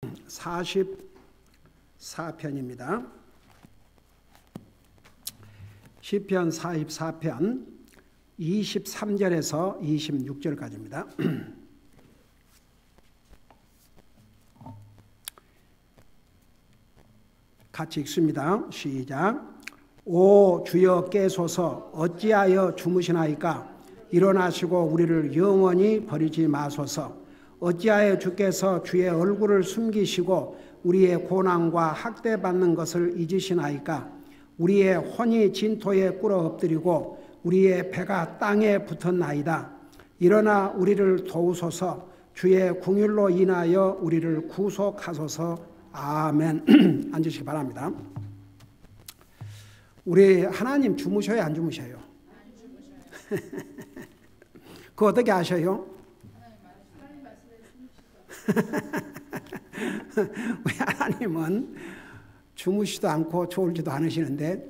44편입니다. 시편 44편 23절에서 26절까지입니다. 같이 읽습니다. 시작. 오 주여 깨소서, 어찌하여 주무시나이까? 일어나시고 우리를 영원히 버리지 마소서. 어찌하여 주께서 주의 얼굴을 숨기시고 우리의 고난과 학대받는 것을 잊으시나이까? 우리의 혼이 진토에 꿇어 엎드리고 우리의 배가 땅에 붙었나이다. 일어나 우리를 도우소서. 주의 궁율로 인하여 우리를 구속하소서. 아멘. 앉으시기 바랍니다. 우리 하나님 주무셔요, 안 주무셔요? 그거 어떻게 아셔요? 우리 하나님은 주무시지도 않고 졸지도 않으시는데,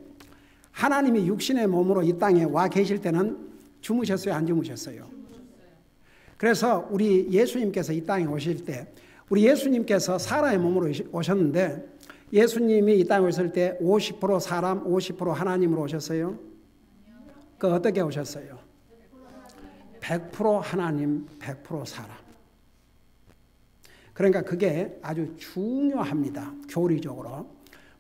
하나님이 육신의 몸으로 이 땅에 와 계실 때는 주무셨어요, 안 주무셨어요? 그래서 우리 예수님께서 이 땅에 오실 때, 우리 예수님께서 사람의 몸으로 오셨는데, 예수님이 이 땅에 오실 때 50% 사람, 50% 하나님으로 오셨어요? 그 어떻게 오셨어요? 100% 하나님, 100% 사람. 그러니까 그게 아주 중요합니다. 교리적으로.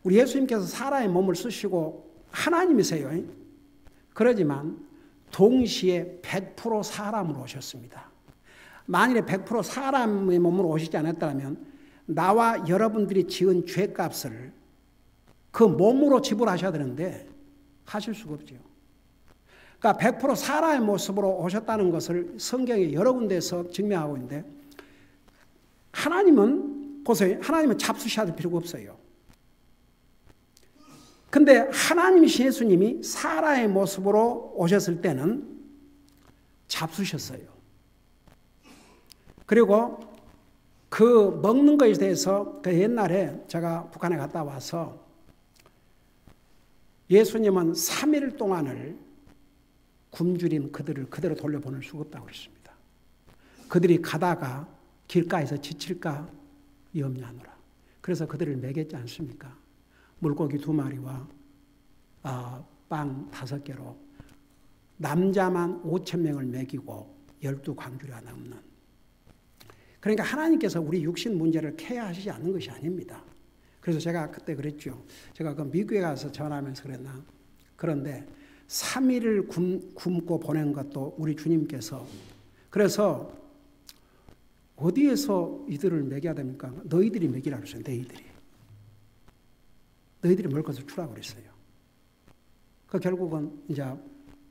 우리 예수님께서 사람의 몸을 쓰시고 하나님이세요. 그러지만 동시에 100% 사람으로 오셨습니다. 만일에 100% 사람의 몸으로 오시지 않았다면 나와 여러분들이 지은 죄값을 그 몸으로 지불하셔야 되는데 하실 수가 없죠. 그러니까 100% 사람의 모습으로 오셨다는 것을 성경에 여러 군데에서 증명하고 있는데, 하나님은 보세요. 하나님은 잡수셔야 될 필요가 없어요. 근데 하나님이신 예수님이 사람의 모습으로 오셨을 때는 잡수셨어요. 그리고 그 먹는 것에 대해서 그 옛날에 제가 북한에 갔다 와서 예수님은 3일 동안을 굶주린 그들을 그대로 돌려보낼 수가 없다고 그랬습니다. 그들이 가다가 길가에서 지칠까 염려하노라. 그래서 그들을 먹였지 않습니까? 물고기 2마리와 빵 5개로 남자만 5,000명을 먹이고 12광주리가 넘는. 그러니까 하나님께서 우리 육신 문제를 케어하시지 않는 것이 아닙니다. 그래서 제가 그때 그랬죠. 제가 그 미국에 가서 전하면서 그랬나. 그런데 3일을 굶고 보낸 것도 우리 주님께서, 그래서 어디에서 이들을 먹여야 됩니까? 너희들이 먹이라고 했어요. 너희들이 먹을 것을 주라고 그랬어요. 그 결국은 이제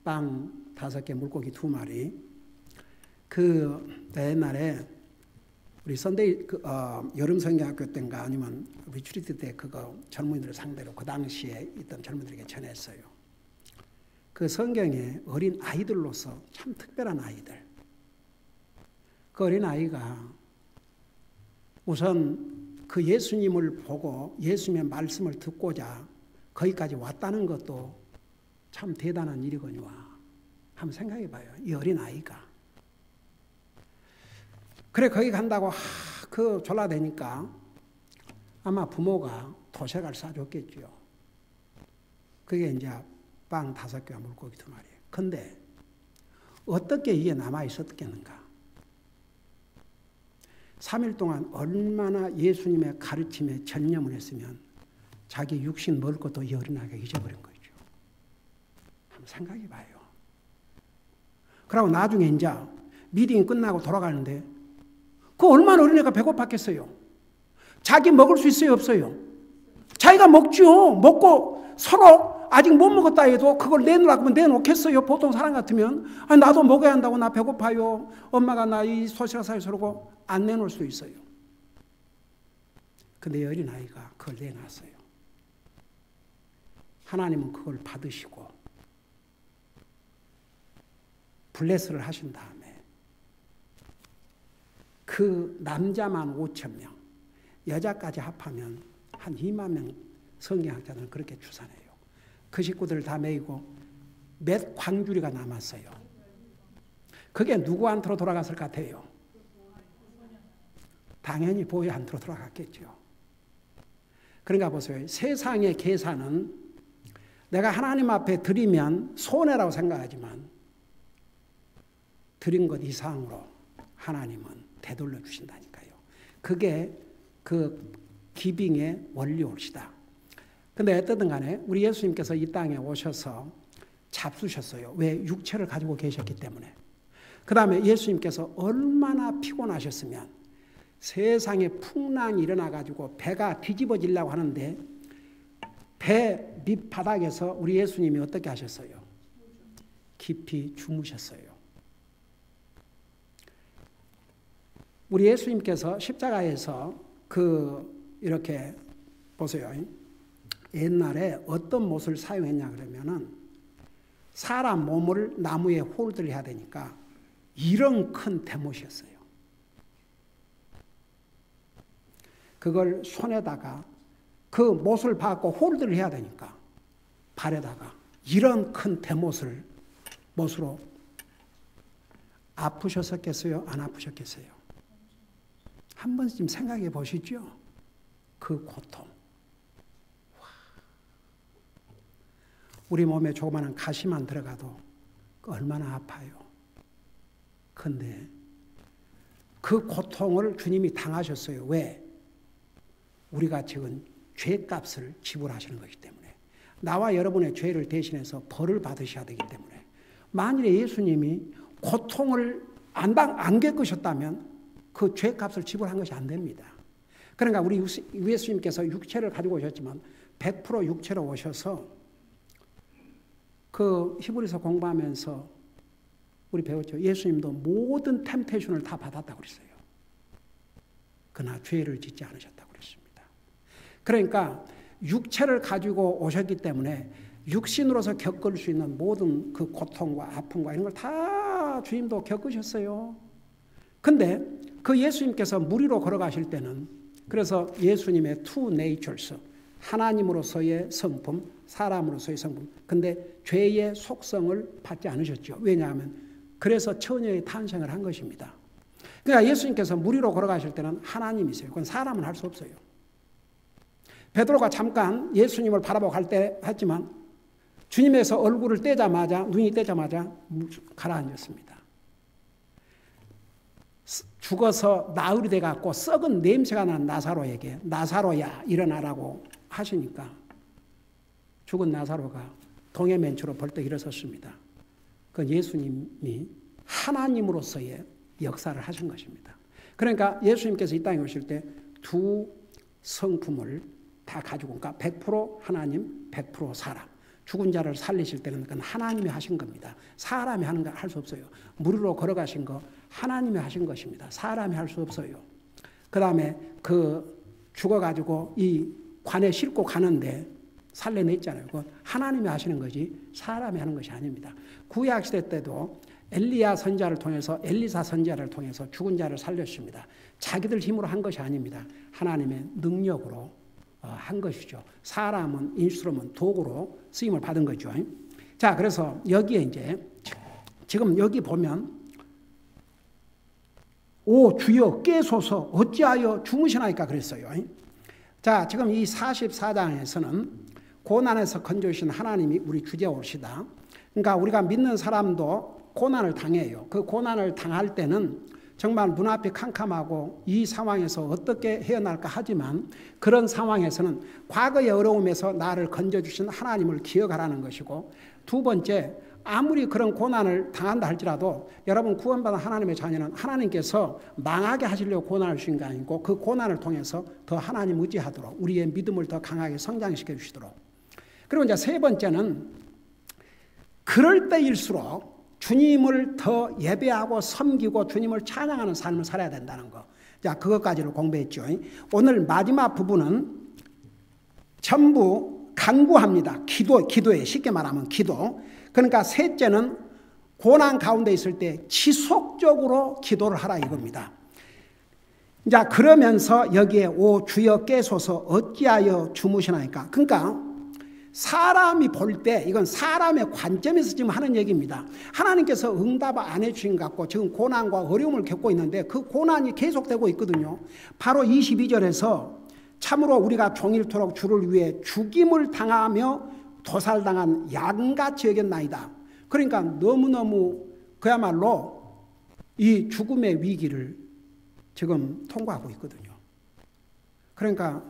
빵 5개, 물고기 2마리. 그 옛날에 우리 선데이 여름 성경학교 때인가 아니면 리트리트 때 그거 젊은이들 상대로 그 당시에 있던 젊은이들에게 전했어요. 그 성경에 어린 아이들로서 참 특별한 아이들. 그 어린 아이가 우선 그 예수님을 보고 예수님의 말씀을 듣고자 거기까지 왔다는 것도 참 대단한 일이거든요. 한번 생각해 봐요. 이 어린 아이가. 그래 거기 간다고 그 졸라대니까 아마 부모가 도시락을 싸줬겠죠. 그게 이제 빵 5개와 물고기 2마리. 근데 어떻게 이게 남아 있었겠는가? 3일 동안 얼마나 예수님의 가르침에 전념을 했으면 자기 육신 먹을 것도 이 어린아이가 잊어버린 거죠. 한번 생각해 봐요. 그리고 나중에 이제 미팅이 끝나고 돌아가는데 그 얼마나 어린애가 배고팠겠어요. 자기 먹을 수 있어요, 없어요? 자기가 먹죠. 먹고 서로 아직 못 먹었다 해도 그걸 내놓으라고 하면 내놓겠어요. 보통 사람 같으면 아니, 나도 먹어야 한다고, 나 배고파요. 엄마가 나 이 소시락 사줘서 그러고 안 내놓을 수 있어요. 근데 어린아이가 그걸 내놨어요. 하나님은 그걸 받으시고 블레스를 하신 다음에 그 남자만 5,000명, 여자까지 합하면 한 2만 명 성경학자들은 그렇게 추산해요. 그 식구들을 다 먹이고 몇 광주리가 남았어요. 그게 누구한테로 돌아갔을 것 같아요? 당연히 보혈 안으로 들어갔겠죠. 그러니까 보세요. 세상의 계산은 내가 하나님 앞에 드리면 손해라고 생각하지만 드린 것 이상으로 하나님은 되돌려 주신다니까요. 그게 그 기빙의 원리올시다. 근데 어쨌든 간에 우리 예수님께서 이 땅에 오셔서 잡수셨어요. 왜? 육체를 가지고 계셨기 때문에. 그 다음에 예수님께서 얼마나 피곤하셨으면 세상에 풍랑이 일어나가지고 배가 뒤집어지려고 하는데 배 밑바닥에서 우리 예수님이 어떻게 하셨어요? 깊이 주무셨어요. 우리 예수님께서 십자가에서 이렇게 보세요. 옛날에 어떤 못을 사용했냐 그러면은 사람 몸을 나무에 홀드를 해야 되니까 이런 큰 대못이었어요. 그걸 손에다가 그 못을 받고 홀드를 해야 되니까 발에다가 이런 큰 대못으로 아프셨었겠어요? 안 아프셨겠어요? 한 번쯤 생각해 보시죠. 그 고통. 우리 몸에 조그마한 가시만 들어가도 얼마나 아파요. 근데 그 고통을 주님이 당하셨어요. 왜? 우리가 지금 죄값을 지불하시는 것이기 때문에. 나와 여러분의 죄를 대신해서 벌을 받으셔야 되기 때문에. 만일에 예수님이 고통을 안 겪으셨다면 그 죄값을 지불한 것이 안 됩니다. 그러니까 우리 예수님께서 육체를 가지고 오셨지만 100% 육체로 오셔서 그 히브리서 공부하면서 우리 배웠죠. 예수님도 모든 템테이션을 다 받았다고 그랬어요. 그러나 죄를 짓지 않으셨다고 그랬습니다. 그러니까 육체를 가지고 오셨기 때문에 육신으로서 겪을 수 있는 모든 그 고통과 아픔과 이런 걸 다 주님도 겪으셨어요. 근데 그 예수님께서 물 위로 걸어가실 때는 그래서 예수님의 two natures, 하나님으로서의 성품, 사람으로서의 성품. 근데 죄의 속성을 받지 않으셨죠. 왜냐하면 그래서 처녀의 탄생을 한 것입니다. 그러니까 예수님께서 물 위로 걸어가실 때는 하나님이세요. 그건 사람은 할 수 없어요. 베드로가 잠깐 예수님을 바라보고 갈 때 했지만 주님에서 얼굴을 떼자마자 눈이 떼자마자 가라앉았습니다. 죽어서 나흘이 돼갖고 썩은 냄새가 난 나사로에게 나사로야 일어나라고 하시니까 죽은 나사로가 동해맨추로 벌떡 일어섰습니다. 그건 예수님이 하나님으로서의 역사를 하신 것입니다. 그러니까 예수님께서 이 땅에 오실 때 두 성품을 다 가지고 그러니까 100% 하나님, 100% 사람. 죽은 자를 살리실 때는 그건 하나님이 하신 겁니다. 사람이 하는 거 할 수 없어요. 물 위로 걸어가신 거 하나님이 하신 것입니다. 사람이 할 수 없어요. 그 다음에 죽어가지고 이 관에 싣고 가는데 살려냈잖아요. 그건 하나님이 하시는 거지 사람이 하는 것이 아닙니다. 구약시대 때도 엘리야 선지자를 통해서 엘리사 선지자를 통해서 죽은 자를 살렸습니다. 자기들 힘으로 한 것이 아닙니다. 하나님의 능력으로 한 것이죠. 사람은 인스트루먼트 도구로 쓰임을 받은 거죠. 자, 그래서 여기에 이제 지금 여기 보면 오 주여 깨소서 어찌하여 주무시나이까 그랬어요. 자, 지금 이 44장에서는 고난에서 건져주신 하나님이 우리 주제 올시다. 그러니까 우리가 믿는 사람도 고난을 당해요. 그 고난을 당할 때는 정말 눈앞이 캄캄하고 이 상황에서 어떻게 헤어날까 하지만 그런 상황에서는 과거의 어려움에서 나를 건져주신 하나님을 기억하라는 것이고 두 번째 아무리 그런 고난을 당한다 할지라도 여러분 구원받은 하나님의 자녀는 하나님께서 망하게 하시려고 고난을 주신 게 아니고 그 고난을 통해서 더 하나님 의지하도록 우리의 믿음을 더 강하게 성장시켜 주시도록 그리고 이제 세 번째는 그럴 때일수록 주님을 더 예배하고 섬기고 주님을 찬양하는 삶을 살아야 된다는 거. 자, 그것까지를 공부했죠. 오늘 마지막 부분은 전부 간구합니다. 기도에 쉽게 말하면 기도. 그러니까 셋째는 고난 가운데 있을 때 지속적으로 기도를 하라 이겁니다. 자, 그러면서 여기에 오 주여 깨소서 어찌하여 주무시나이까. 그러니까 사람이 볼 때 이건 사람의 관점에서 지금 하는 얘기입니다. 하나님께서 응답 안 해주신 것 같고 지금 고난과 어려움을 겪고 있는데 그 고난이 계속되고 있거든요. 바로 22절에서 참으로 우리가 종일토록 주를 위해 죽임을 당하며 도살당한 양같이 여겼나이다. 그러니까 너무너무 그야말로 이 죽음의 위기를 지금 통과하고 있거든요. 그러니까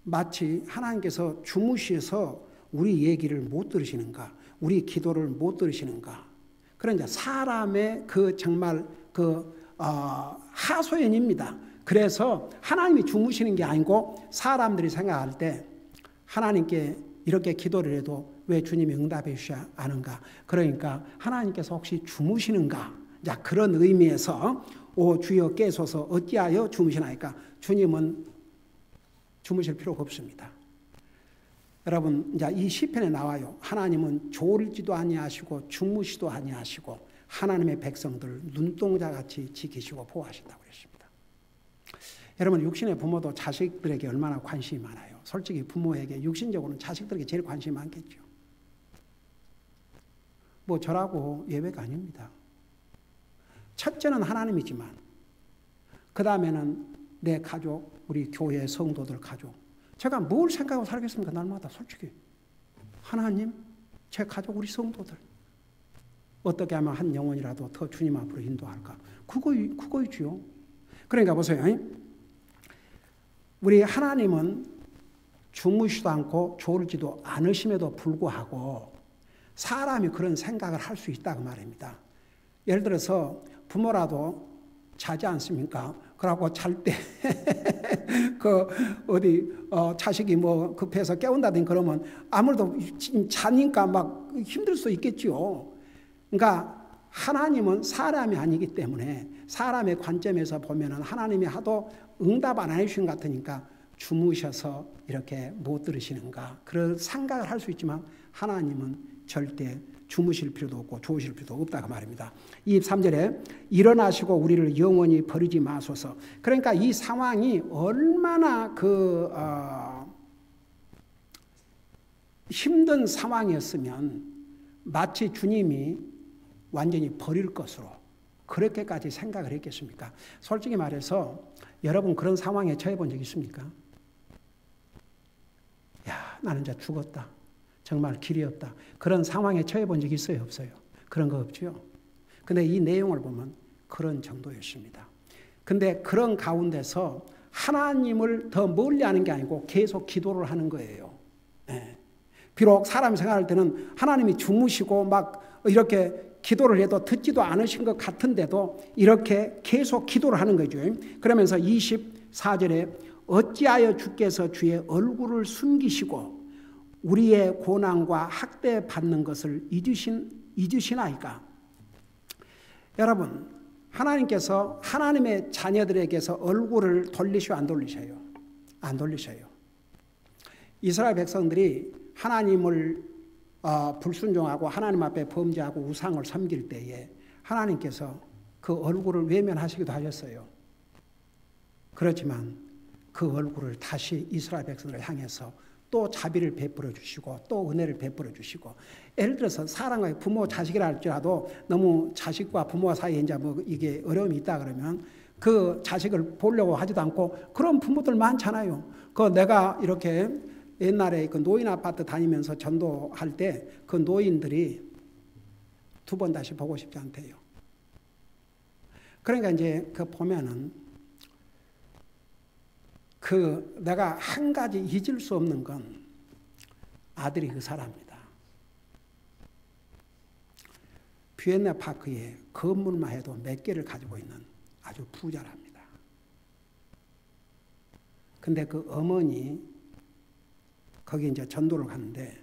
마치 하나님께서 주무셔서 우리 얘기를 못 들으시는가, 우리 기도를 못 들으시는가. 그러니까 사람의 그 정말 하소연입니다. 그래서 하나님이 주무시는 게 아니고 사람들이 생각할 때 하나님께 이렇게 기도를 해도 왜 주님이 응답해 주시지 않은가. 그러니까 하나님께서 혹시 주무시는가. 자, 그런 의미에서 오 주여 깨소서 어찌하여 주무시나이까. 주님은 주무실 필요가 없습니다. 여러분 이제 이 시편에 나와요. 하나님은 졸지도 아니하시고 주무시도 아니하시고 하나님의 백성들 눈동자같이 지키시고 보호하신다고 그랬습니다. 여러분 육신의 부모도 자식들에게 얼마나 관심이 많아요. 솔직히 부모에게 육신적으로는 자식들에게 제일 관심이 많겠죠. 뭐 저라고 예외가 아닙니다. 첫째는 하나님이지만 그 다음에는 내 가족, 우리 교회 성도들 가족. 제가 뭘 생각하고 살겠습니까? 날마다 솔직히. 하나님, 제 가족, 우리 성도들. 어떻게 하면 한 영혼이라도 더 주님 앞으로 인도할까? 그거이지요. 그러니까 보세요. 우리 하나님은 주무시도 않고 졸지도 않으심에도 불구하고 사람이 그런 생각을 할 수 있다고 말입니다. 예를 들어서 부모라도 자지 않습니까? 그러고 잘 때 자식이 뭐 급해서 깨운다든지 그러면 아무래도 자니까 막 힘들 수 있겠죠. 그러니까 하나님은 사람이 아니기 때문에 사람의 관점에서 보면은 하나님이 하도 응답 안 해주신 것 같으니까 주무셔서 이렇게 못 들으시는가 그런 생각을 할 수 있지만 하나님은 절대 주무실 필요도 없고 좋으실 필요도 없다고 말입니다. 23절에 일어나시고 우리를 영원히 버리지 마소서. 그러니까 이 상황이 얼마나 힘든 상황이었으면 마치 주님이 완전히 버릴 것으로 그렇게까지 생각을 했겠습니까? 솔직히 말해서 여러분 그런 상황에 처해 본 적 있습니까? 야, 나는 이제 죽었다. 정말 길이 없다. 그런 상황에 처해 본 적 있어요? 없어요? 그런 거 없죠. 근데 이 내용을 보면 그런 정도였습니다. 근데 그런 가운데서 하나님을 더 멀리 하는 게 아니고 계속 기도를 하는 거예요. 네. 비록 사람이 생각할 때는 하나님이 주무시고 막 이렇게 기도를 해도 듣지도 않으신 것 같은데도 이렇게 계속 기도를 하는 거죠. 그러면서 24절에 어찌하여 주께서 주의 얼굴을 숨기시고 우리의 고난과 학대 받는 것을 잊으시나이까. 여러분 하나님께서 하나님의 자녀들에게서 얼굴을 돌리셔요? 안 돌리셔요? 안 돌리셔요. 이스라엘 백성들이 하나님을 불순종하고 하나님 앞에 범죄하고 우상을 섬길 때에 하나님께서 그 얼굴을 외면하시기도 하셨어요. 그렇지만 그 얼굴을 다시 이스라엘 백성들을 향해서 또 자비를 베풀어 주시고 또 은혜를 베풀어 주시고 예를 들어서 사랑과 부모 자식이라 할지라도 너무 자식과 부모 사이에 이제 뭐 이게 어려움이 있다 그러면 그 자식을 보려고 하지도 않고 그런 부모들 많잖아요. 그 내가 이렇게 옛날에 그 노인 아파트 다니면서 전도할 때 그 노인들이 두 번 다시 보고 싶지 않대요. 그러니까 이제 그 보면은 내가 한 가지 잊을 수 없는 건 아들이 그 사람입니다. 비엔나 파크에 건물만 해도 몇 개를 가지고 있는 아주 부자랍니다. 근데 그 어머니 거기 이제 전도를 가는데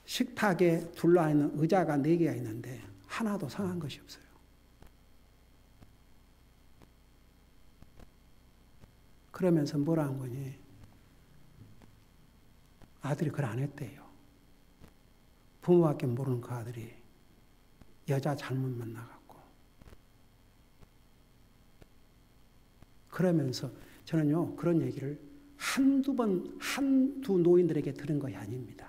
식탁에 둘러있는 의자가 4개가 있는데 하나도 상한 것이 없어요. 그러면서 뭐라 한 거니? 아들이 그걸 안 했대요. 부모밖에 모르는 그 아들이 여자 잘못 만나갖고. 그러면서 저는요 그런 얘기를 한두 노인들에게 들은 것이 아닙니다.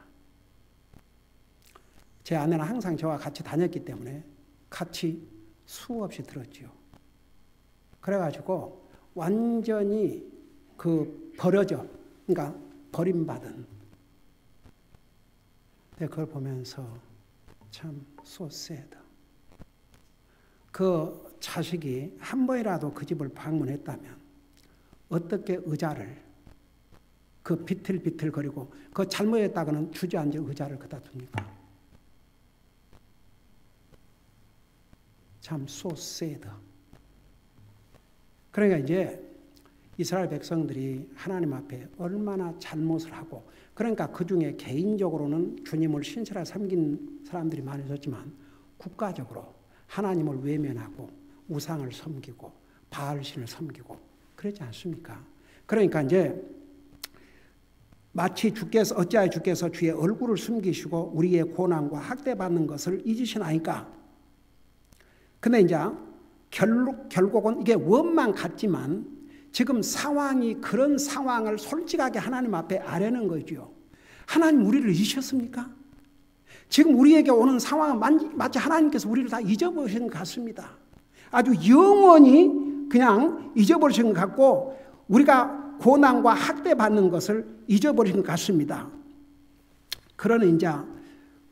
제 아내는 항상 저와 같이 다녔기 때문에 같이 수없이 들었지요. 그래가지고 완전히 그러니까 버림받은. 그걸 보면서 참 so sad. 그 자식이 한 번이라도 그 집을 방문했다면 어떻게 의자를 그 비틀비틀거리고 그 잘못했다고는 주저앉은 의자를 그다 둡니까? 참 so sad. 그러니까 이제 이스라엘 백성들이 하나님 앞에 얼마나 잘못을 하고, 그러니까 그 중에 개인적으로는 주님을 신실하게 섬긴 사람들이 많아졌지만 국가적으로 하나님을 외면하고 우상을 섬기고 바알신을 섬기고 그러지 않습니까? 그러니까 이제 마치 어찌하여 주께서 주의 얼굴을 숨기시고 우리의 고난과 학대받는 것을 잊으시나이까. 근데 이제 결국은 이게 원만 같지만 지금 상황이 그런 상황을 솔직하게 하나님 앞에 아뢰는 거죠. 하나님 우리를 잊으셨습니까? 지금 우리에게 오는 상황은 마치 하나님께서 우리를 다 잊어버리신 것 같습니다. 아주 영원히 그냥 잊어버리신 것 같고 우리가 고난과 학대받는 것을 잊어버리신 것 같습니다. 그러는 이제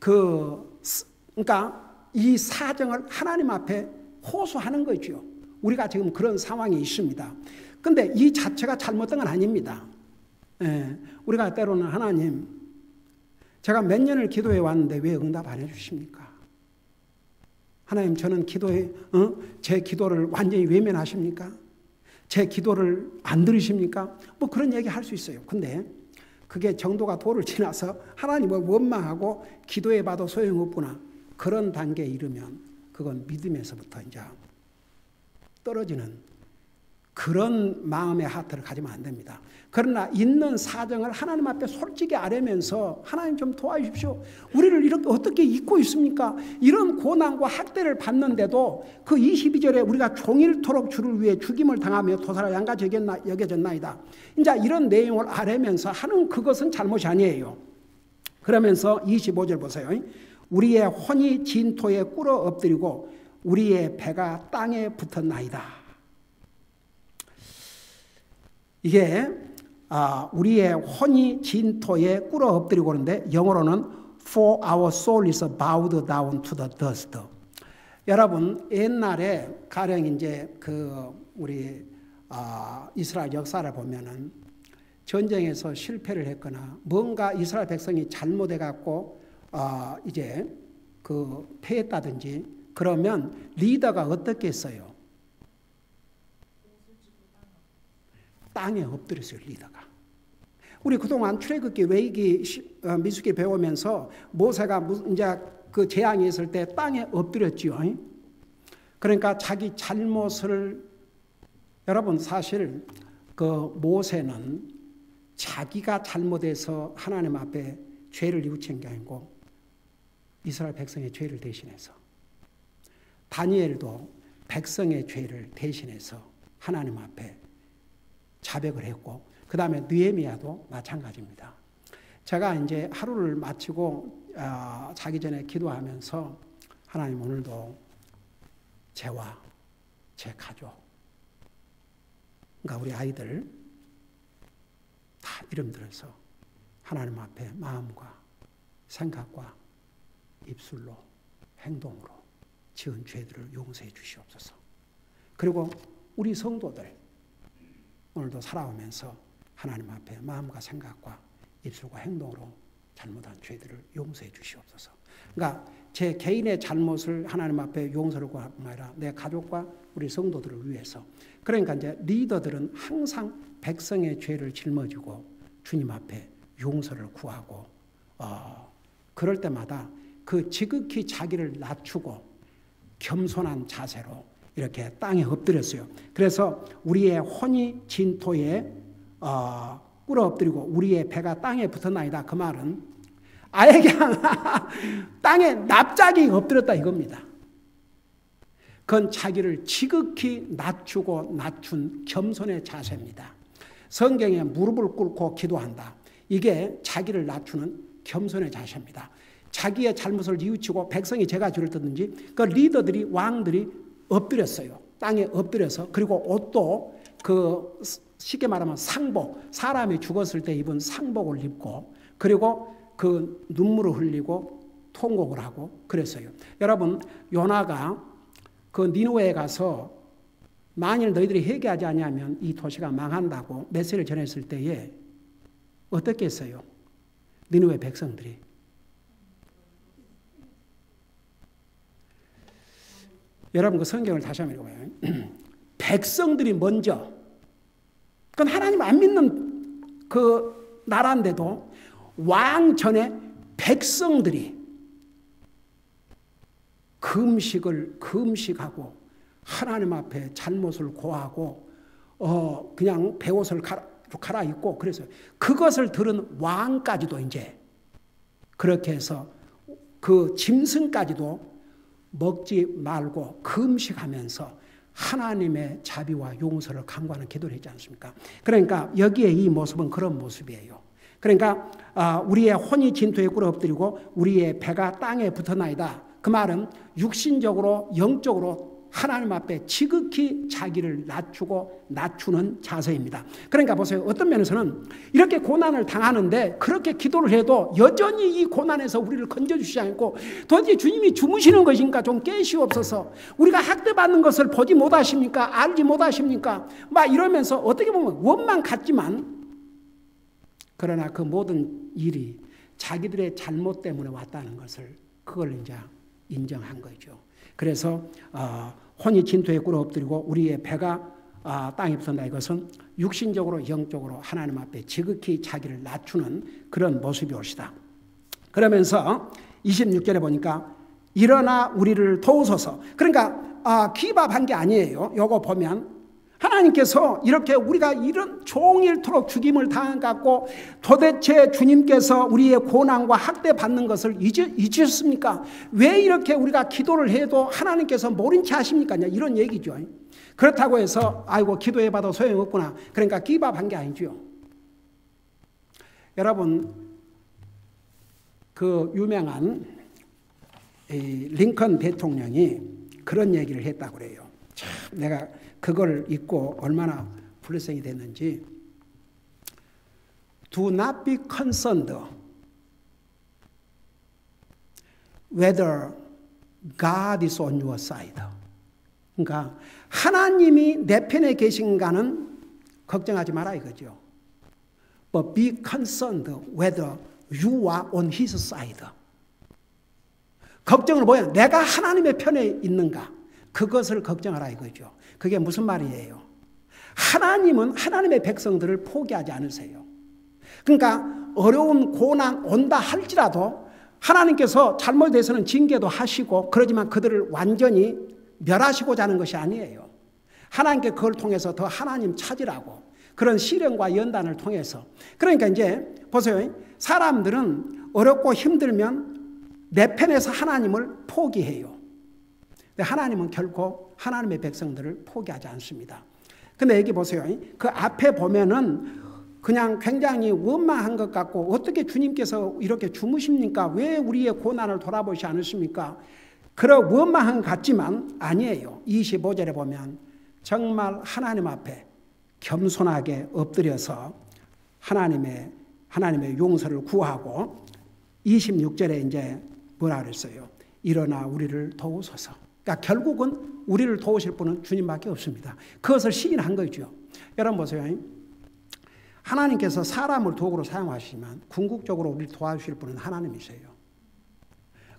그러니까 이 사정을 하나님 앞에 호소하는 거죠. 우리가 지금 그런 상황이 있습니다. 근데 이 자체가 잘못된 건 아닙니다. 우리가 때로는 하나님, 제가 몇 년을 기도해 왔는데 왜 응답 안 해주십니까? 하나님, 저는 제 기도를 완전히 외면하십니까? 제 기도를 안 들으십니까? 뭐 그런 얘기 할 수 있어요. 근데 그게 정도가 도를 지나서 하나님을 원망하고 기도해봐도 소용없구나. 그런 단계에 이르면 그건 믿음에서부터 이제 떨어지는 그런 마음의 하트를 가지면 안 됩니다. 그러나 있는 사정을 하나님 앞에 솔직히 아뢰면서 하나님 좀 도와주십시오. 우리를 이렇게 어떻게 잊고 있습니까? 이런 고난과 학대를 받는데도 그 22절에 우리가 종일토록 주를 위해 죽임을 당하며 도사라 양같이 여겨졌나이다. 이제 이런 내용을 아뢰면서 하는 그것은 잘못이 아니에요. 그러면서 25절 보세요. 우리의 혼이 진토에 꿇어 엎드리고 우리의 배가 땅에 붙었나이다. 이게 우리의 혼이 진토에 꿇어 엎드리고 그러는데 영어로는 For our soul is bowed down to the dust. 여러분 옛날에 가령 이제 우리 이스라엘 역사를 보면은 전쟁에서 실패를 했거나 뭔가 이스라엘 백성이 잘못해 갖고 이제 패했다든지 그러면 리더가 어떻게 했어요? 땅에 엎드렸어요, 리더가. 우리 그동안 출애굽기, 레위기, 민수기 배우면서 모세가 이제 그 재앙이 있을 때 땅에 엎드렸지요. 그러니까 자기 잘못을, 여러분 사실 모세는 자기가 잘못해서 하나님 앞에 죄를 뉘우친 게 아니고 이스라엘 백성의 죄를 대신해서, 다니엘도 백성의 죄를 대신해서 하나님 앞에 자백을 했고, 그 다음에 느헤미야도 마찬가지입니다. 제가 이제 하루를 마치고 자기 전에 기도하면서 하나님 오늘도 저와 제 가족, 그러니까 우리 아이들 다 이름 들어서 하나님 앞에 마음과 생각과 입술로 행동으로 지은 죄들을 용서해 주시옵소서. 그리고 우리 성도들 오늘도 살아오면서 하나님 앞에 마음과 생각과 입술과 행동으로 잘못한 죄들을 용서해 주시옵소서. 그러니까 제 개인의 잘못을 하나님 앞에 용서를 구하는 아니라 내 가족과 우리 성도들을 위해서. 그러니까 이제 리더들은 항상 백성의 죄를 짊어지고 주님 앞에 용서를 구하고 그럴 때마다 그 지극히 자기를 낮추고 겸손한 자세로 이렇게 땅에 엎드렸어요. 그래서 우리의 혼이 진토에 꿇어 엎드리고 우리의 배가 땅에 붙었나이다. 그 말은 아예 그냥 땅에 납작이 엎드렸다 이겁니다. 그건 자기를 지극히 낮추고 낮춘 겸손의 자세입니다. 성경에 무릎을 꿇고 기도한다. 이게 자기를 낮추는 겸손의 자세입니다. 자기의 잘못을 뉘우치고 백성이 제가 줄을 듣는지 그 리더들이 왕들이 엎드렸어요. 땅에 엎드려서 그리고 옷도 그 쉽게 말하면 상복, 사람이 죽었을 때 입은 상복을 입고 그리고 그 눈물을 흘리고 통곡을 하고 그랬어요. 여러분 요나가 그 니느웨에 가서 만일 너희들이 회개하지 않으면 이 도시가 망한다고 메시지를 전했을 때에 어떻게 했어요? 니느웨 백성들이. 여러분 그 성경을 다시 한번 읽어봐요. 백성들이 먼저 그건 하나님 안 믿는 그 나라인데도 왕 전에 백성들이 금식하고 하나님 앞에 잘못을 고하고 그냥 베옷을 갈아입고 그래서 그것을 들은 왕까지도 이제 그렇게 해서 그 짐승까지도 먹지 말고 금식하면서 하나님의 자비와 용서를 간구하는 기도를 했지 않습니까? 그러니까 여기에 이 모습은 그런 모습이에요. 그러니까 우리의 혼이 진토에 꿇어 엎드리고 우리의 배가 땅에 붙어나이다. 그 말은 육신적으로 영적으로 하나님 앞에 지극히 자기를 낮추는 자세입니다. 그러니까 보세요. 어떤 면에서는 이렇게 고난을 당하는데 그렇게 기도를 해도 여전히 이 고난에서 우리를 건져주시지 않고 도대체 주님이 주무시는 것인가 좀 깨시옵소서. 우리가 학대받는 것을 보지 못하십니까? 알지 못하십니까? 막 이러면서 어떻게 보면 원망 같지만 그러나 그 모든 일이 자기들의 잘못 때문에 왔다는 것을 그걸 이제 인정한 거죠. 그래서 혼이 진토에 꿇어 엎드리고 우리의 배가 땅에 붙는다. 이것은 육신적으로 영적으로 하나님 앞에 지극히 자기를 낮추는 그런 모습이 옳시다. 그러면서 26절에 보니까 일어나 우리를 도우소서. 그러니까 기밥한 게 아니에요. 요거 보면 하나님께서 이렇게 우리가 이런 종일토록 죽임을 당해갖고 도대체 주님께서 우리의 고난과 학대받는 것을 잊으셨습니까? 왜 이렇게 우리가 기도를 해도 하나님께서 모른 채 하십니까? 이런 얘기죠. 그렇다고 해서 아이고 기도해봐도 소용없구나. 그러니까 기밥한 게 아니죠. 여러분 그 유명한 링컨 대통령이 그런 얘기를 했다고 그래요. 참 내가 그걸 읽고 얼마나 불쌍히 됐는지. Do not be concerned whether God is on your side. 그러니까 하나님이 내 편에 계신가는 걱정하지 마라 이거죠. But be concerned whether you are on his side. 걱정을 뭐야? 내가 하나님의 편에 있는가? 그것을 걱정하라 이거죠. 그게 무슨 말이에요? 하나님은 하나님의 백성들을 포기하지 않으세요. 그러니까 어려운 고난 온다 할지라도 하나님께서 잘못돼서는 징계도 하시고 그러지만 그들을 완전히 멸하시고자 하는 것이 아니에요. 하나님께 그걸 통해서 더 하나님 찾으라고 그런 시련과 연단을 통해서. 그러니까 이제 보세요. 사람들은 어렵고 힘들면 내 편에서 하나님을 포기해요. 하나님은 결코 하나님의 백성들을 포기하지 않습니다. 근데 여기 보세요. 그 앞에 보면은 그냥 굉장히 원망한 것 같고 어떻게 주님께서 이렇게 주무십니까? 왜 우리의 고난을 돌아보시지 않으십니까? 그런 원망한 것 같지만 아니에요. 25절에 보면 정말 하나님 앞에 겸손하게 엎드려서 하나님의 용서를 구하고 26절에 이제 뭐라 그랬어요? 일어나 우리를 도우소서. 그러니까 결국은 우리를 도우실 분은 주님밖에 없습니다. 그것을 시인한 거죠. 여러분 보세요. 하나님께서 사람을 도구로 사용하시지만 궁극적으로 우리를 도와주실 분은 하나님이세요.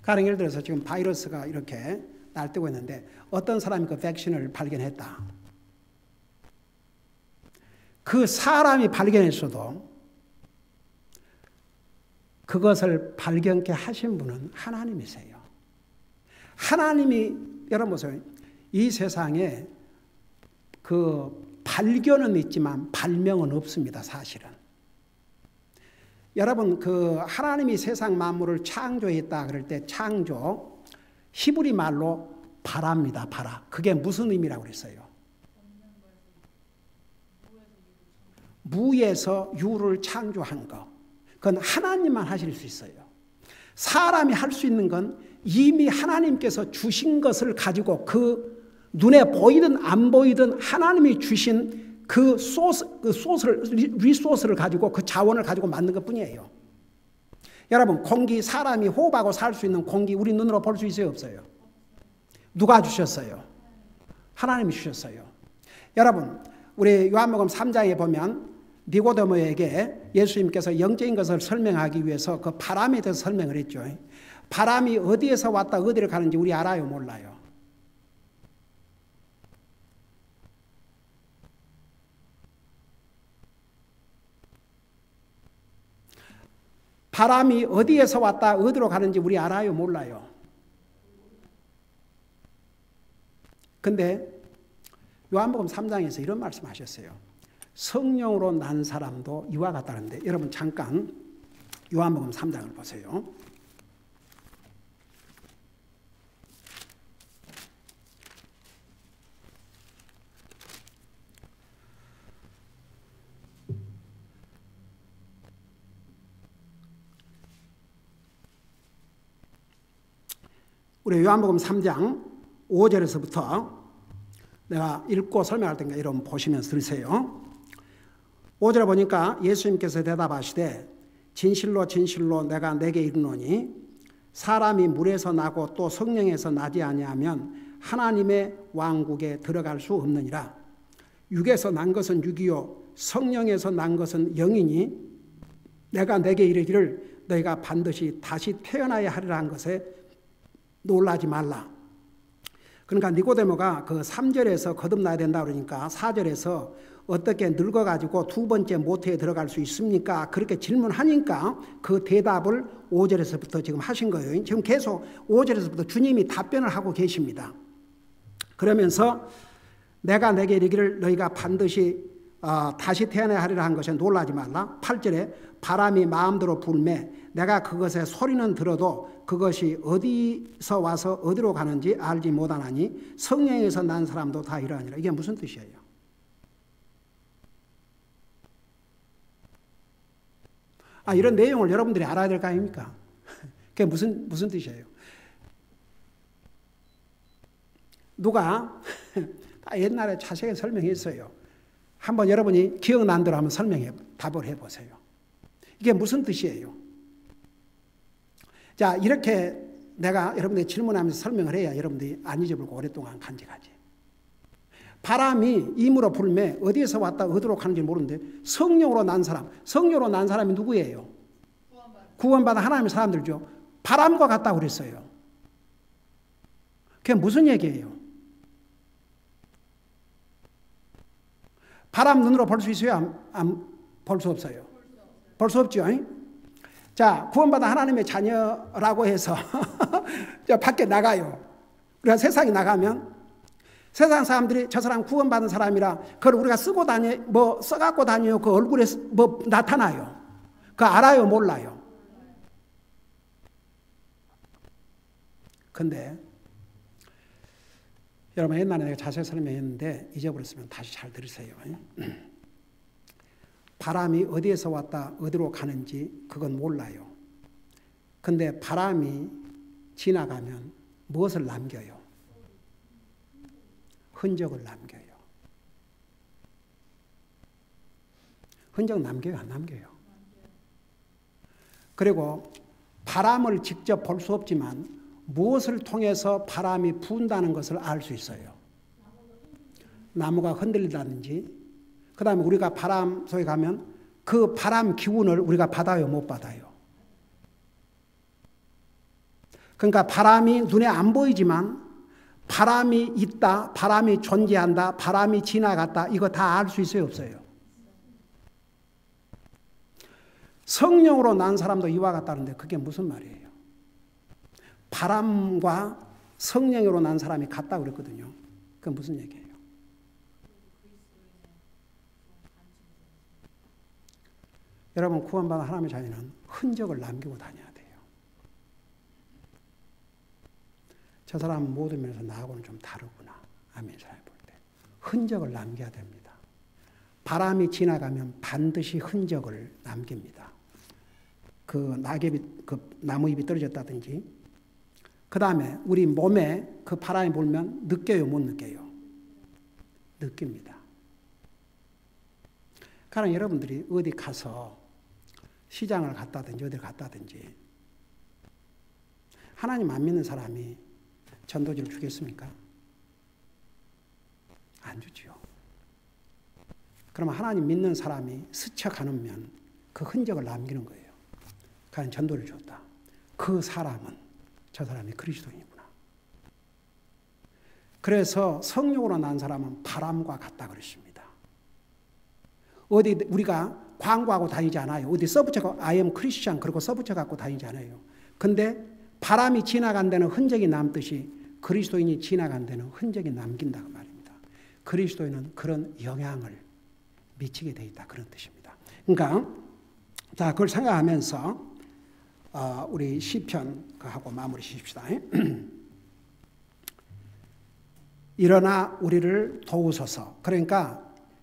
가령 예를 들어서 지금 바이러스가 이렇게 날뛰고 있는데 어떤 사람이 그 백신을 발견했다. 그 사람이 발견했어도 그것을 발견케 하신 분은 하나님이세요. 하나님이 여러분 보세요. 이 세상에 그 발견은 있지만 발명은 없습니다. 사실은. 여러분 그 하나님이 세상 만물을 창조했다 그럴 때 창조 히브리 말로 바라입니다. 바라. 그게 무슨 의미라고 그랬어요? 무에서 유를 창조한 것, 그건 하나님만 하실 수 있어요. 사람이 할 수 있는 건 이미 하나님께서 주신 것을 가지고 그 눈에 보이든 안 보이든 하나님이 주신 그 리소스를 가지고 그 자원을 가지고 만든 것 뿐이에요. 여러분, 공기, 사람이 호흡하고 살 수 있는 공기 우리 눈으로 볼 수 있어요, 없어요? 누가 주셨어요? 하나님이 주셨어요. 여러분, 우리 요한복음 3장에 보면 니고데모에게 예수님께서 영적인 것을 설명하기 위해서 그 바람에 대해서 설명을 했죠. 바람이 어디에서 왔다 어디를 가는지 우리 알아요, 몰라요? 바람이 어디에서 왔다 어디로 가는지 우리 알아요, 몰라요? 근데 요한복음 3장에서 이런 말씀하셨어요. 성령으로 난 사람도 이와 같다는데, 여러분 잠깐 요한복음 3장을 보세요. 우리 요한복음 3장 5절에서부터 내가 읽고 설명할 테니까 여러분 보시면서 들으세요. 5절에 보니까 예수님께서 대답하시되 진실로 진실로 내가 내게 이르노니 사람이 물에서 나고 또 성령에서 나지 아니하면 하나님의 왕국에 들어갈 수 없느니라. 육에서 난 것은 육이요 성령에서 난 것은 영이니 내가 내게 이르기를 너희가 반드시 다시 태어나야 하리라 한 것에 놀라지 말라. 그러니까 니고데모가 그 3절에서 거듭나야 된다 그러니까 4절에서 어떻게 늙어가지고 두 번째 모태에 들어갈 수 있습니까? 그렇게 질문하니까 그 대답을 5절에서부터 지금 하신 거예요. 지금 계속 5절에서부터 주님이 답변을 하고 계십니다. 그러면서 내가 내게 이르기를 너희가 반드시 다시 태어나야 하리라 한 것에 놀라지 말라. 8절에 바람이 마음대로 불매 내가 그것의 소리는 들어도 그것이 어디서 와서 어디로 가는지 알지 못하나니 성령에서 난 사람도 다 이러하니라. 이게 무슨 뜻이에요? 이런 내용을 여러분들이 알아야 될 거 아닙니까? 그게 무슨 뜻이에요? 누가 옛날에 자세히 설명했어요. 한번 여러분이 기억난 대로 한번 답을 해보세요. 이게 무슨 뜻이에요? 자, 이렇게 내가 여러분들이 질문하면서 설명을 해야 여러분들이 안 잊어버리고 오랫동안 간직하지. 바람이 임으로 불매 어디에서 왔다 어디로 가는지 모르는데 성령으로 난 사람이 누구예요? 구원받은 하나님의 사람들죠. 바람과 같다고 그랬어요. 그게 무슨 얘기예요? 바람 눈으로 볼 수 있어요? 볼 수 없어요? 볼 수 없죠. 자, 구원받은 하나님의 자녀라고 해서 밖에 나가요. 우리가 세상에 나가면 세상 사람들이 저 사람 구원받은 사람이라 그걸 우리가 써갖고 다녀요. 그 얼굴에 나타나요. 그거 알아요? 몰라요? 근데 여러분 옛날에 내가 자세히 설명했는데 잊어버렸으면 다시 잘 들으세요. 바람이 어디에서 왔다 어디로 가는지 그건 몰라요. 근데 바람이 지나가면 무엇을 남겨요? 흔적을 남겨요. 흔적 남겨요? 안 남겨요? 그리고 바람을 직접 볼 수 없지만 무엇을 통해서 바람이 분다는 것을 알 수 있어요. 나무가 흔들린다든지, 그 다음에 우리가 바람 속에 가면 그 바람 기운을 우리가 받아요, 못 받아요? 그러니까 바람이 눈에 안 보이지만 바람이 있다, 바람이 존재한다, 바람이 지나갔다, 이거 다 알 수 있어요, 없어요? 성령으로 난 사람도 이와 같다는데 그게 무슨 말이에요? 바람과 성령으로 난 사람이 같다고 그랬거든요. 그건 무슨 얘기예요? 여러분, 구원받은 하나님의 자녀는 흔적을 남기고 다녀야 돼요. 저 사람은 모든 면에서 나하고는 좀 다르구나. 아멘. 잘 볼 때. 흔적을 남겨야 됩니다. 바람이 지나가면 반드시 흔적을 남깁니다. 그 낙엽이, 그 나무잎이 떨어졌다든지. 그 다음에 우리 몸에 그 바람이 불면 느껴요, 못 느껴요? 느낍니다. 그러나 여러분들이 어디 가서 시장을 갔다든지 어디 갔다든지 하나님 안 믿는 사람이 전도지를 주겠습니까? 안 주지요. 그러면 하나님 믿는 사람이 스쳐 가누면 그 흔적을 남기는 거예요. 그냥 전도를 줬다. 그 사람은 저 사람이 그리스도인이구나. 그래서 성령으로 난 사람은 바람과 같다 그러십니다. 어디 우리가 광고하고 다니지 않아요. 어디 써붙여서 I am Christian 그러고 써붙여 갖고 다니지 않아요. 근데 바람이 지나간 데는 흔적이 남듯이 그리스도인이 지나간 데는 흔적이 남긴다 그 말입니다. 그리스도인은 그런 영향을 미치게 돼 있다 그런 뜻입니다. 그러니까 자 그걸 생각하면서 우리 시편 하고 마무리 짓읍시다. 일어나 우리를 도우소서. 그러니까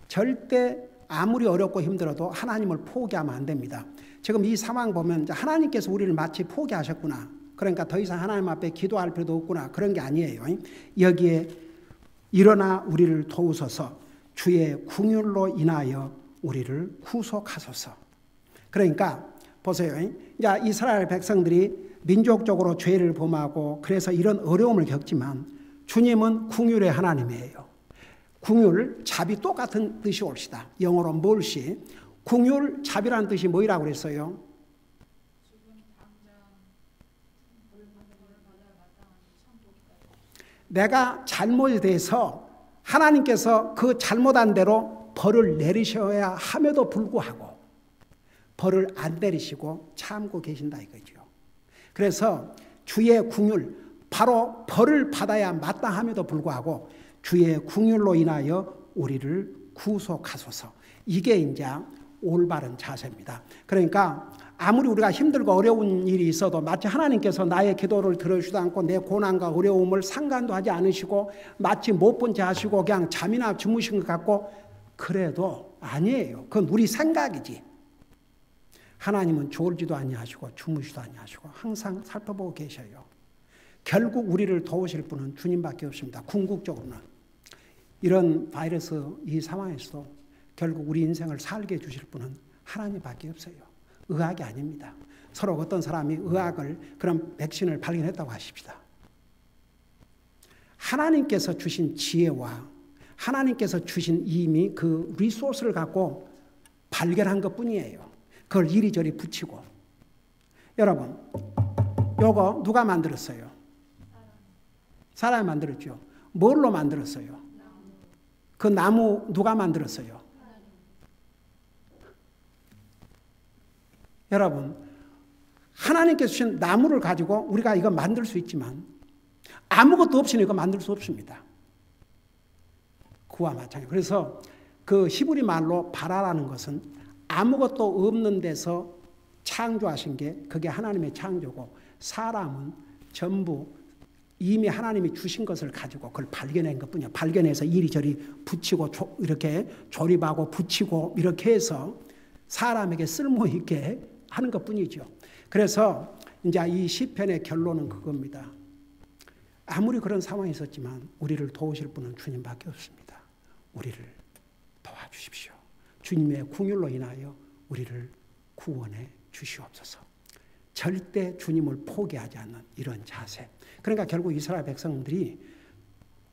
절대 아무리 어렵고 힘들어도 하나님을 포기하면 안 됩니다. 지금 이 상황 보면 하나님께서 우리를 마치 포기하셨구나. 그러니까 더 이상 하나님 앞에 기도할 필요도 없구나. 그런 게 아니에요. 여기에 일어나 우리를 도우소서. 주의 긍휼로 인하여 우리를 구속하소서. 그러니까 보세요. 이제 이스라엘 백성들이 민족적으로 죄를 범하고 그래서 이런 어려움을 겪지만 주님은 긍휼의 하나님이에요. 긍휼, 자비 똑같은 뜻이 옳시다. 영어로 mercy. 긍휼, 자비라는 뜻이 뭐라고 그랬어요? 내가 잘못이 돼서 하나님께서 그 잘못한 대로 벌을 내리셔야 함에도 불구하고 벌을 안 내리시고 참고 계신다 이거죠. 그래서 주의 긍휼, 바로 벌을 받아야 마땅함에도 불구하고 주의 긍휼로 인하여 우리를 구속하소서. 이게 이제 올바른 자세입니다. 그러니까 아무리 우리가 힘들고 어려운 일이 있어도 마치 하나님께서 나의 기도를 들어주지도 않고 내 고난과 어려움을 상관도 하지 않으시고 마치 못 본 채 하시고 그냥 잠이나 주무신 것 같고 그래도 아니에요. 그건 우리 생각이지. 하나님은 졸지도 아니하시고 주무시도 아니하시고 항상 살펴보고 계셔요. 결국 우리를 도우실 분은 주님밖에 없습니다. 궁극적으로는. 이런 바이러스 이 상황에서도 결국 우리 인생을 살게 해주실 분은 하나님밖에 없어요. 의학이 아닙니다. 서로 어떤 사람이 의학을 그런 백신을 발견했다고 하십시다. 하나님께서 주신 지혜와 하나님께서 주신 이미 그 리소스를 갖고 발견한 것뿐이에요. 그걸 이리저리 붙이고. 여러분, 요거 누가 만들었어요? 사람이 만들었죠. 뭘로 만들었어요? 그 나무 누가 만들었어요? 여러분, 하나님께서 주신 나무를 가지고 우리가 이거 만들 수 있지만 아무것도 없이는 이거 만들 수 없습니다. 그와 마찬가지. 그래서 그 히브리 말로 바라라는 것은 아무것도 없는 데서 창조하신 게 그게 하나님의 창조고 사람은 전부 이미 하나님이 주신 것을 가지고 그걸 발견한 것뿐이야. 발견해서 이리저리 붙이고 이렇게 조립하고 붙이고 이렇게 해서 사람에게 쓸모 있게 하는 것뿐이죠. 그래서 이제 이 시편의 결론은 그겁니다. 아무리 그런 상황이 있었지만 우리를 도우실 분은 주님밖에 없습니다. 우리를 도와주십시오. 주님의 긍휼로 인하여 우리를 구원해 주시옵소서. 절대 주님을 포기하지 않는 이런 자세. 그러니까 결국 이스라엘 백성들이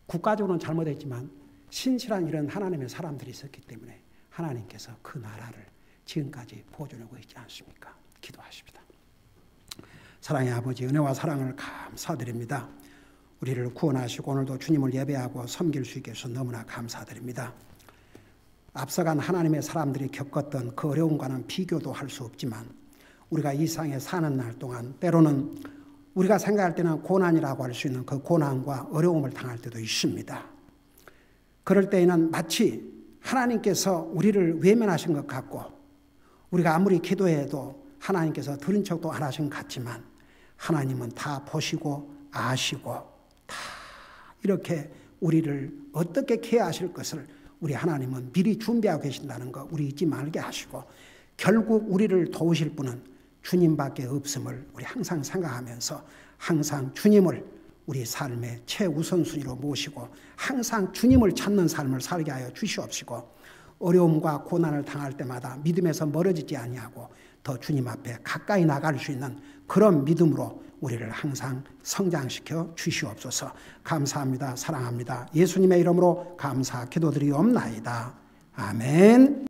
국가적으로는 잘못했지만 신실한 이런 하나님의 사람들이 있었기 때문에 하나님께서 그 나라를 지금까지 보존하고 있지 않습니까? 기도하십니다. 사랑의 아버지, 은혜와 사랑을 감사드립니다. 우리를 구원하시고 오늘도 주님을 예배하고 섬길 수 있게 해서 너무나 감사드립니다. 앞서간 하나님의 사람들이 겪었던 그 어려움과는 비교도 할 수 없지만 우리가 이 세상에 사는 날 동안 때로는 우리가 생각할 때는 고난이라고 할 수 있는 그 고난과 어려움을 당할 때도 있습니다. 그럴 때에는 마치 하나님께서 우리를 외면하신 것 같고 우리가 아무리 기도해도 하나님께서 들은 척도 안 하신 것 같지만 하나님은 다 보시고 아시고 다 이렇게 우리를 어떻게 케어하실 것을 우리 하나님은 미리 준비하고 계신다는 거 우리 잊지 말게 하시고, 결국 우리를 도우실 분은 주님밖에 없음을 우리 항상 생각하면서 항상 주님을 우리 삶의 최우선순위로 모시고 항상 주님을 찾는 삶을 살게 하여 주시옵시고, 어려움과 고난을 당할 때마다 믿음에서 멀어지지 아니하고 더 주님 앞에 가까이 나갈 수 있는 그런 믿음으로 우리를 항상 성장시켜 주시옵소서. 감사합니다. 사랑합니다. 예수님의 이름으로 감사 기도드리옵나이다. 아멘.